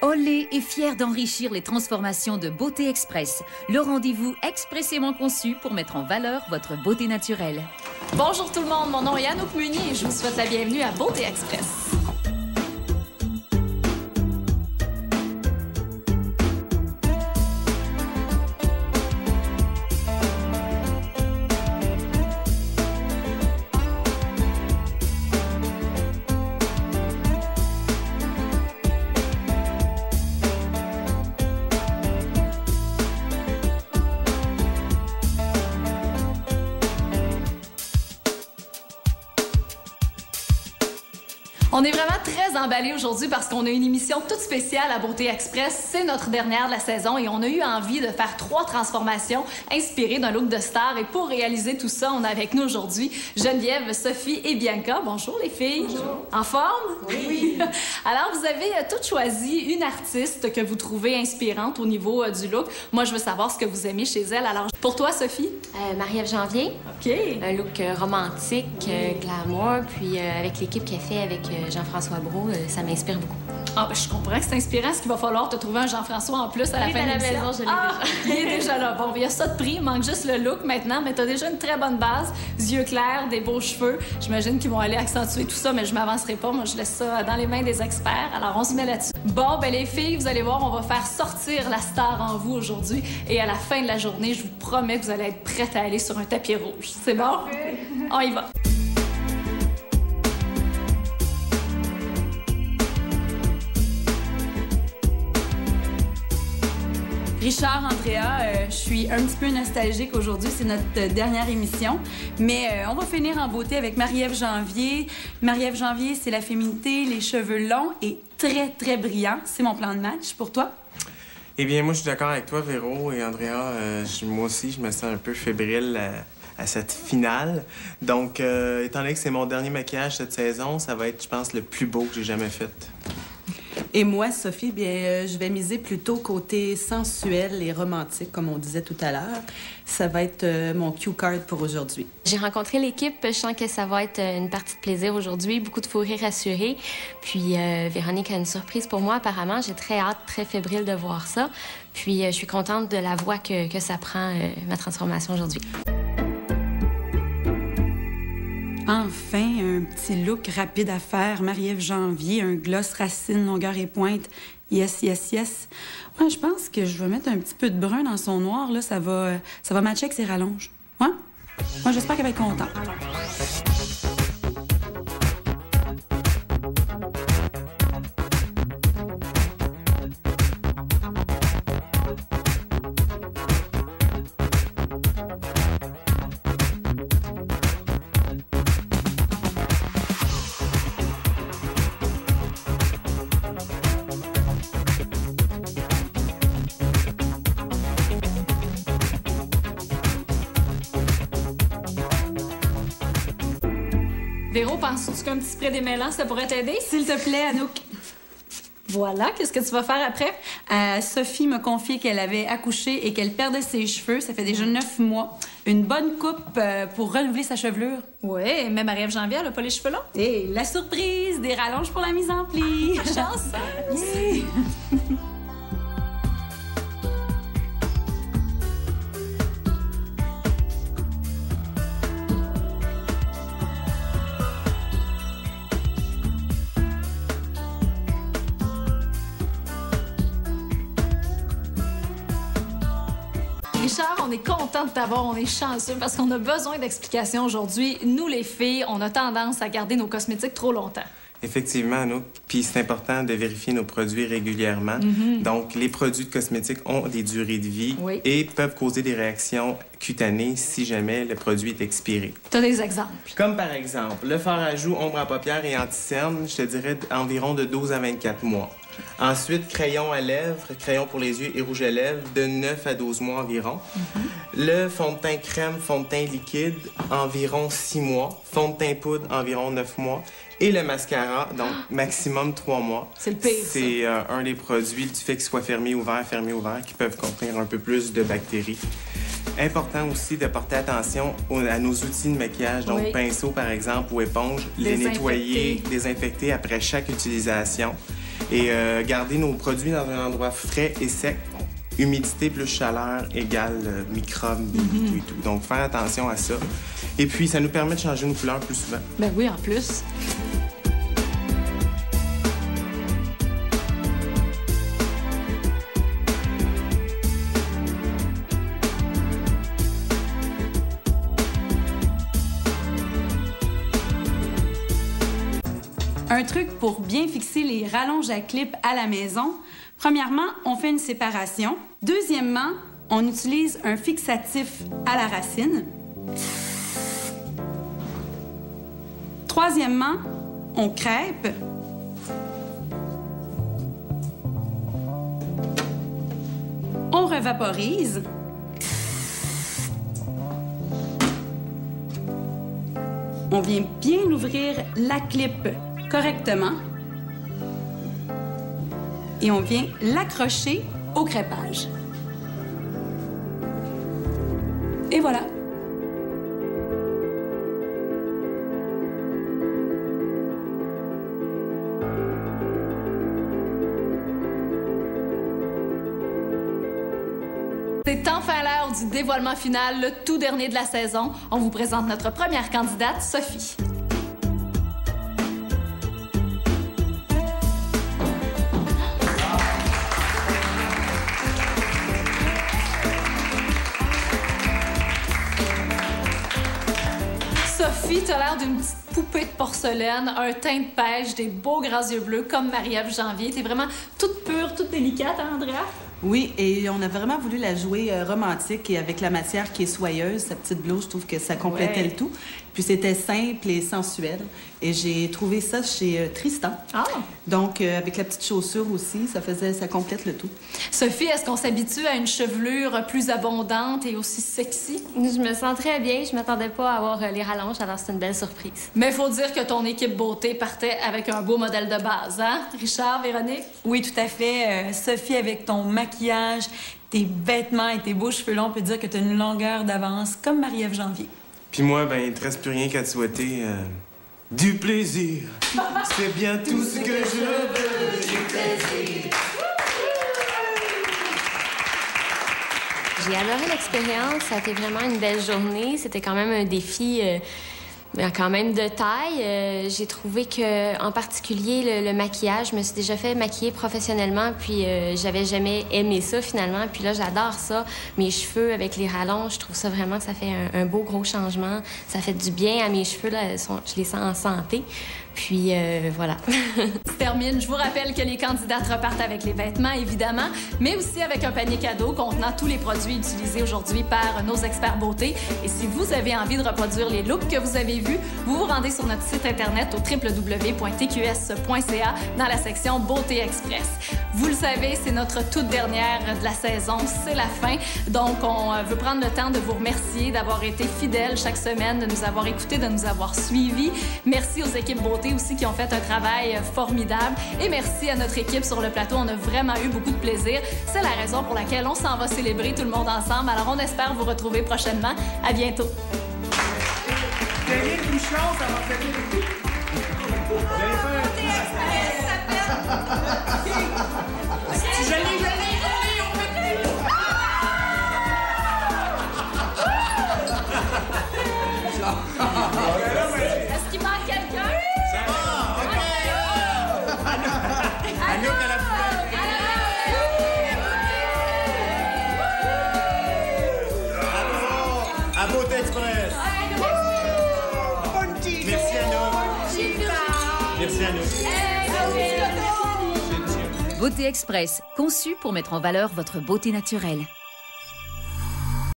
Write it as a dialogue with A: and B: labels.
A: Olé est fier d'enrichir les transformations de Beauté Express, le rendez-vous expressément conçu pour mettre en valeur votre beauté naturelle.
B: Bonjour tout le monde, mon nom est Anouk Meunier et je vous souhaite la bienvenue à Beauté Express. On est vraiment très emballés aujourd'hui parce qu'on a une émission toute spéciale à Beauté Express. C'est notre dernière de la saison et on a eu envie de faire 3 transformations inspirées d'un look de star. Et pour réaliser tout ça, on a avec nous aujourd'hui Geneviève, Sophie et Bianca. Bonjour les filles.
C: Bonjour.
B: En forme?
C: Oui.
B: Alors, vous avez toutes choisi une artiste que vous trouvez inspirante au niveau du look. Moi, je veux savoir ce que vous aimez chez elle. Alors, pour toi, Sophie?
C: Marie-Ève Janvier.
B: OK.
C: Un look romantique, glamour, puis avec l'équipe qu'elle fait avec Jean-François Brault, ça m'inspire beaucoup.
B: Ah, ben, je comprends que c'est inspirant. Est-ce qu'il va falloir te trouver un Jean-François en plus à la fin de l'émission?
C: maison, je l'ai déjà.
B: Il est déjà là. Bon, il y a ça de prix. Il manque juste le look maintenant, mais tu as déjà une très bonne base. Yeux clairs, des beaux cheveux. J'imagine qu'ils vont aller accentuer tout ça, mais je m'avancerai pas. Moi, je laisse ça dans les mains des experts. Alors, on se met là-dessus. Bon, ben les filles, vous allez voir, on va faire sortir la star en vous aujourd'hui. Et à la fin de la journée, je vous promets que vous allez être prêtes à aller sur un tapis rouge. C'est bon?
C: Parfait.
B: On y va.
D: Richard, Andrea, je suis un petit peu nostalgique aujourd'hui. C'est notre dernière émission. Mais on va finir en beauté avec Marie-Ève Janvier. Marie-Ève Janvier, c'est la féminité, les cheveux longs et très, très brillants. C'est mon plan de match. Pour toi?
E: Eh bien, moi, je suis d'accord avec toi, Véro et Andrea. Moi aussi, je me sens un peu fébrile à cette finale. Donc, étant donné que c'est mon dernier maquillage cette saison, ça va être, je pense, le plus beau que j'ai jamais fait.
F: Et moi, Sophie, bien, je vais miser plutôt côté sensuel et romantique, comme on disait tout à l'heure. Ça va être mon cue card pour aujourd'hui.
C: J'ai rencontré l'équipe, je sens que ça va être une partie de plaisir aujourd'hui, beaucoup de fou rire assuré. Puis Véronique a une surprise pour moi, apparemment. J'ai très hâte, très fébrile de voir ça. Puis je suis contente de la voie que ça prend, ma transformation aujourd'hui.
D: Enfin, un petit look rapide à faire. Marie-Ève Janvier, un gloss racine, longueur et pointe. Yes, yes, yes. Ouais, je pense que je vais mettre un petit peu de brun dans son noir. Là, ça va matcher avec ses rallonges. Ouais? Moi, j'espère qu'elle va être contente.
B: Véro, penses-tu qu'un petit spray démêlant, ça pourrait t'aider?
D: S'il te plaît, Anouk.
B: Voilà, qu'est-ce que tu vas faire après?
D: Sophie m'a confié qu'elle avait accouché et qu'elle perdait ses cheveux. Ça fait déjà 9 mois. Une bonne coupe pour renouveler sa chevelure.
B: Oui, mais Marie-Ève Janvier, elle a pas les cheveux longs.
D: Et la surprise, des rallonges pour la mise en pli.
B: Chanceuse!
D: Yeah.
B: Richard, on est content de t'avoir, on est chanceux parce qu'on a besoin d'explications aujourd'hui. Nous, les filles, on a tendance à garder nos cosmétiques trop longtemps.
E: Effectivement, Anouk. Puis c'est important de vérifier nos produits régulièrement. Donc, les produits de cosmétiques ont des durées de vie et peuvent causer des réactions cutanées si jamais le produit est expiré.
B: Tu as des exemples?
E: Comme par exemple, le fard à joues, ombre à paupières et anti-cerne, je te dirais environ de 12 à 24 mois. Ensuite, crayon à lèvres, crayon pour les yeux et rouge à lèvres, de 9 à 12 mois environ. Le fond de teint crème, fond de teint liquide, environ 6 mois. Fond de teint poudre, environ 9 mois. Et le mascara, donc maximum 3 mois.
B: C'est le pire,
E: c'est un des produits du fait qu'il soit fermé, ouvert, qui peuvent contenir un peu plus de bactéries. Important aussi de porter attention à nos outils de maquillage, donc pinceau par exemple ou éponge, les nettoyer, désinfecter après chaque utilisation. Et garder nos produits dans un endroit frais et sec. Humidité plus chaleur égale microbes et tout. Donc, faire attention à ça. Et puis, ça nous permet de changer nos couleurs plus souvent.
B: Ben oui, en plus.
D: Un truc pour bien fixer les rallonges à clip à la maison. Premièrement, on fait une séparation. Deuxièmement, on utilise un fixatif à la racine. Troisièmement, on crêpe. On revaporise. On vient bien ouvrir la clip correctement. Et on vient l'accrocher au crêpage. Et voilà.
B: C'est enfin l'heure du dévoilement final, le tout dernier de la saison. On vous présente notre première candidate, Sophie. Sophie, t'as l'air d'une petite poupée de porcelaine, un teint de pêche, des beaux grands yeux bleus comme Marie-Ève Janvier. T'es vraiment toute pure, toute délicate, hein, Andrea?
F: Oui, et on a vraiment voulu la jouer romantique et avec la matière qui est soyeuse, sa petite blouse, je trouve que ça complétait le tout. Puis c'était simple et sensuel. Et j'ai trouvé ça chez Tristan.
B: Ah!
F: Donc, avec la petite chaussure aussi, ça complète le tout.
B: Sophie, est-ce qu'on s'habitue à une chevelure plus abondante et aussi sexy?
C: Je me sens très bien. Je m'attendais pas à avoir les rallonges, alors c'est une belle surprise.
B: Mais faut dire que ton équipe beauté partait avec un beau modèle de base, hein? Richard, Véronique?
G: Oui, tout à fait. Sophie, avec ton maquillage, tes vêtements et tes beaux cheveux longs, on peut dire que tu as une longueur d'avance comme Marie-Ève Janvier.
E: Puis moi, ben, il ne te reste plus rien qu'à te souhaiter du plaisir. C'est bien tout ce que je veux, du plaisir.
C: J'ai adoré l'expérience. Ça a été vraiment une belle journée. C'était quand même un défi quand même de taille. J'ai trouvé que, en particulier, le maquillage, je me suis déjà fait maquiller professionnellement, puis j'avais jamais aimé ça, finalement. Puis là, j'adore ça. Mes cheveux avec les rallonges, je trouve ça vraiment que ça fait un beau gros changement. Ça fait du bien à mes cheveux, là. Je les sens en santé. Puis, voilà.
B: Se termine. Je vous rappelle que les candidates repartent avec les vêtements, évidemment, mais aussi avec un panier cadeau contenant tous les produits utilisés aujourd'hui par nos experts beauté. Et si vous avez envie de reproduire les looks que vous avez vus, vous vous rendez sur notre site Internet au www.tqs.ca dans la section Beauté Express. Vous le savez, c'est notre toute dernière de la saison. C'est la fin. Donc, on veut prendre le temps de vous remercier d'avoir été fidèles chaque semaine, de nous avoir écoutés, de nous avoir suivis. Merci aux équipes beauté aussi qui ont fait un travail formidable. Et merci à notre équipe sur le plateau. On a vraiment eu beaucoup de plaisir. C'est la raison pour laquelle on s'en va célébrer tout le monde ensemble. Alors, on espère vous retrouver prochainement. À bientôt.
H: Gagner une chance avant de faire le coup. Je l'ai, on fait plus.
B: Est-ce qu'il manque quelqu'un?
H: Anouk à la poubelle. À Beauté Express. Merci Anouk. Merci Anouk.
A: Beauté Express, conçu pour mettre en valeur votre beauté naturelle.